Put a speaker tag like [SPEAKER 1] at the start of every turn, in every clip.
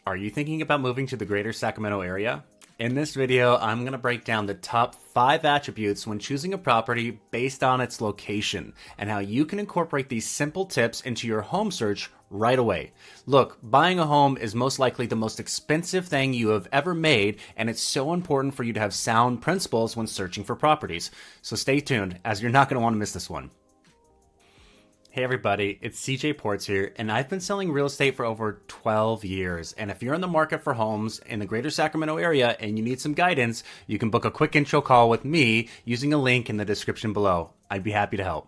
[SPEAKER 1] Are you thinking about moving to the greater Sacramento area? In this video, I'm going to break down the top 5 attributes when choosing a property based on its location and how you can incorporate these simple tips into your home search right away. Look, buying a home is most likely the most expensive thing you have ever made, and it's so important for you to have sound principles when searching for properties. So stay tuned, as you're not going to want to miss this one. Hey everybody, it's CJ Ports here, and I've been selling real estate for over 12 years. And if you're in the market for homes in the greater Sacramento area and you need some guidance, you can book a quick intro call with me using a link in the description below. I'd be happy to help.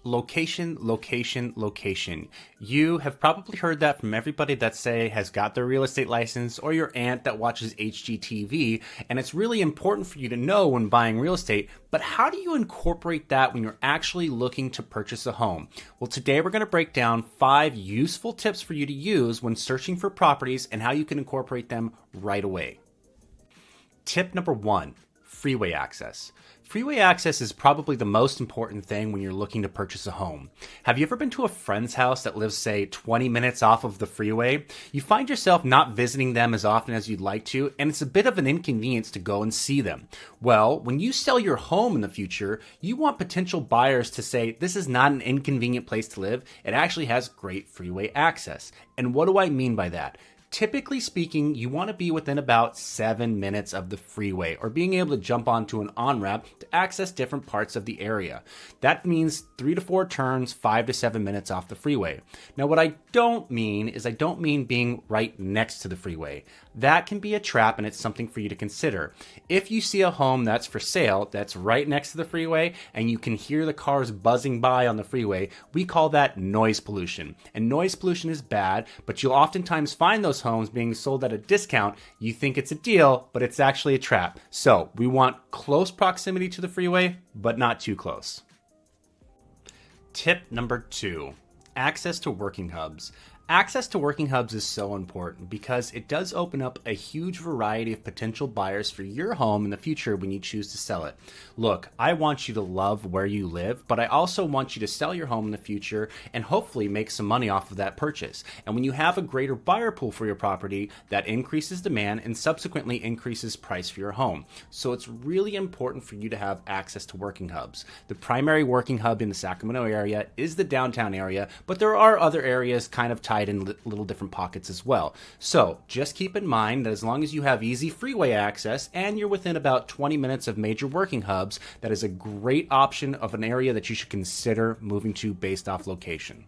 [SPEAKER 1] Location, location, location. You have probably heard that from everybody that has got their real estate license, or your aunt that watches HGTV, and it's really important for you to know when buying real estate, but how do you incorporate that when you're actually looking to purchase a home? Well, today we're going to break down 5 useful tips for you to use when searching for properties and how you can incorporate them right away. Tip number 1, freeway access. Freeway access is probably the most important thing when you're looking to purchase a home. Have you ever been to a friend's house that lives, say, 20 minutes off of the freeway? You find yourself not visiting them as often as you'd like to, and it's a bit of an inconvenience to go and see them. Well, when you sell your home in the future, you want potential buyers to say, this is not an inconvenient place to live. It actually has great freeway access. And what do I mean by that? Typically speaking, you want to be within about 7 minutes of the freeway, or being able to jump onto an on-ramp to access different parts of the area. That means 3 to 4 turns, 5 to 7 minutes off the freeway. Now, what I don't mean is being right next to the freeway. That can be a trap, and it's something for you to consider. If you see a home that's for sale that's right next to the freeway and you can hear the cars buzzing by on the freeway, we call that noise pollution. And noise pollution is bad, but you'll oftentimes find those homes being sold at a discount. You think it's a deal, but it's actually a trap. So we want close proximity to the freeway, but not too close. Tip number 2, access to working hubs. Access to working hubs is so important because it does open up a huge variety of potential buyers for your home in the future when you choose to sell it. Look, I want you to love where you live, but I also want you to sell your home in the future and hopefully make some money off of that purchase. And when you have a greater buyer pool for your property, that increases demand and subsequently increases price for your home. So it's really important for you to have access to working hubs. The primary working hub in the Sacramento area is the downtown area, but there are other areas kind of tied in little different pockets as well. So just keep in mind that as long as you have easy freeway access and you're within about 20 minutes of major working hubs, that is a great option of an area that you should consider moving to based off location.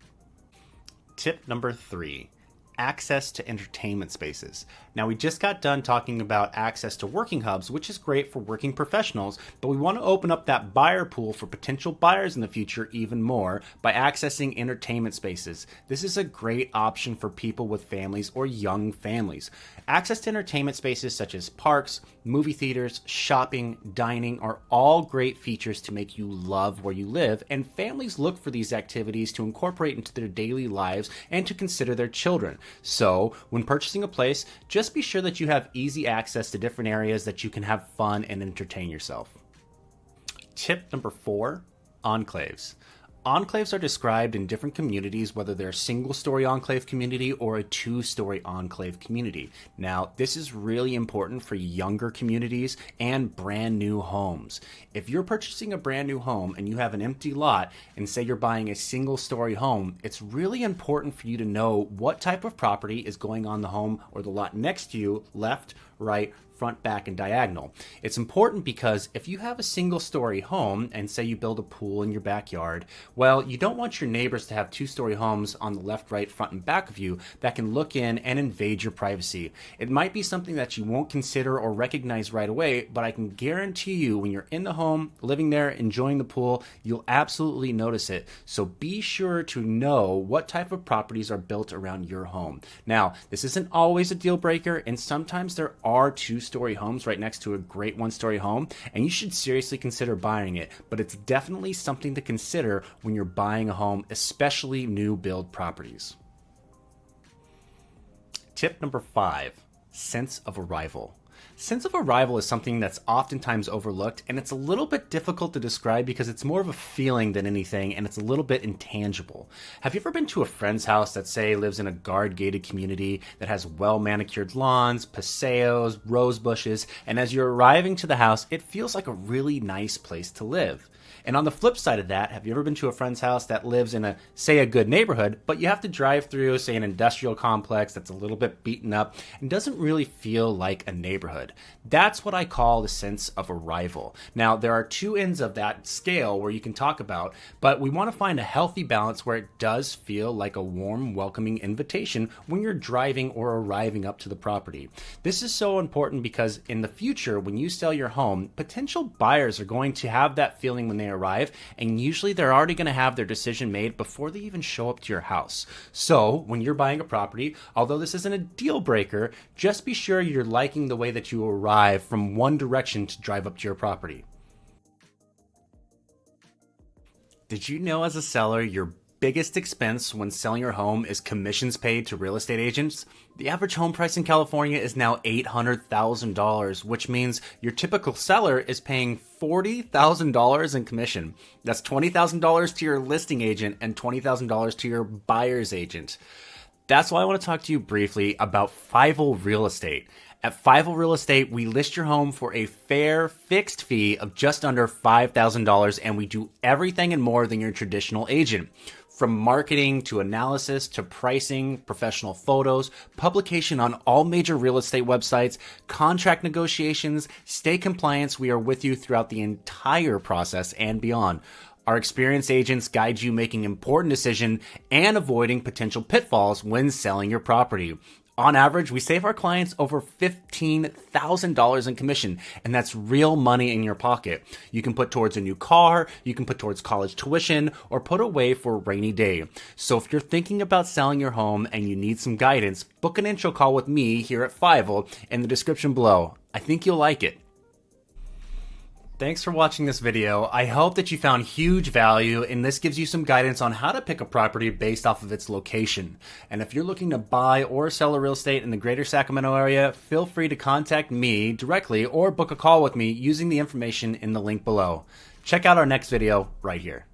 [SPEAKER 1] Tip number 3, access to entertainment spaces. Now, we just got done talking about access to working hubs, which is great for working professionals, but we want to open up that buyer pool for potential buyers in the future even more by accessing entertainment spaces. This is a great option for people with families or young families. Access to entertainment spaces such as parks, movie theaters, shopping, dining are all great features to make you love where you live, and families look for these activities to incorporate into their daily lives and to consider their children. So, when purchasing a place, just be sure that you have easy access to different areas that you can have fun and entertain yourself. Tip number 4, enclaves. Enclaves are described in different communities, whether they're a single-story enclave community or a 2-story enclave community. Now, this is really important for younger communities and brand new homes. If you're purchasing a brand new home and you have an empty lot, and say you're buying a single-story home, it's really important for you to know what type of property is going on the home or the lot next to you, left, right, front, back, and diagonal. It's important because if you have a single-story home and say you build a pool in your backyard, well, you don't want your neighbors to have 2-story homes on the left, right, front, and back of you that can look in and invade your privacy. It might be something that you won't consider or recognize right away, but I can guarantee you when you're in the home, living there, enjoying the pool, you'll absolutely notice it. So be sure to know what type of properties are built around your home. Now, this isn't always a deal breaker, and sometimes there are 2-story homes right next to a great 1-story home, and you should seriously consider buying it, but it's definitely something to consider when you're buying a home, especially new build properties. Tip number 5, sense of arrival. Sense of arrival is something that's oftentimes overlooked, and it's a little bit difficult to describe because it's more of a feeling than anything, and it's a little bit intangible. Have you ever been to a friend's house that, say, lives in a guard-gated community that has well-manicured lawns, paseos, rose bushes, and as you're arriving to the house, it feels like a really nice place to live? And on the flip side of that, have you ever been to a friend's house that lives in a good neighborhood, but you have to drive through, say, an industrial complex that's a little bit beaten up and doesn't really feel like a neighborhood? That's what I call the sense of arrival. Now, there are two ends of that scale where you can talk about, but we want to find a healthy balance where it does feel like a warm, welcoming invitation when you're driving or arriving up to the property. This is so important because in the future, when you sell your home, potential buyers are going to have that feeling when they arrive, and usually they're already going to have their decision made before they even show up to your house. So when you're buying a property, although this isn't a deal breaker, just be sure you're liking the way that you arrive from one direction to drive up to your property. Did you know as a seller, your biggest expense when selling your home is commissions paid to real estate agents? The average home price in California is now $800,000, which means your typical seller is paying $40,000 in commission. That's $20,000 to your listing agent and $20,000 to your buyer's agent. That's why I want to talk to you briefly about Fievel Real Estate. At Fievel Real Estate, we list your home for a fair, fixed fee of just under $5,000, and we do everything and more than your traditional agent. From marketing to analysis to pricing, professional photos, publication on all major real estate websites, contract negotiations, state compliance, we are with you throughout the entire process and beyond. Our experienced agents guide you making important decisions and avoiding potential pitfalls when selling your property. On average, we save our clients over $15,000 in commission, and that's real money in your pocket. You can put towards a new car, you can put towards college tuition, or put away for a rainy day. So if you're thinking about selling your home and you need some guidance, book an intro call with me here at Fievel in the description below. I think you'll like it. Thanks for watching this video. I hope that you found huge value, and this gives you some guidance on how to pick a property based off of its location. And if you're looking to buy or sell a real estate in the greater Sacramento area, feel free to contact me directly or book a call with me using the information in the link below. Check out our next video right here.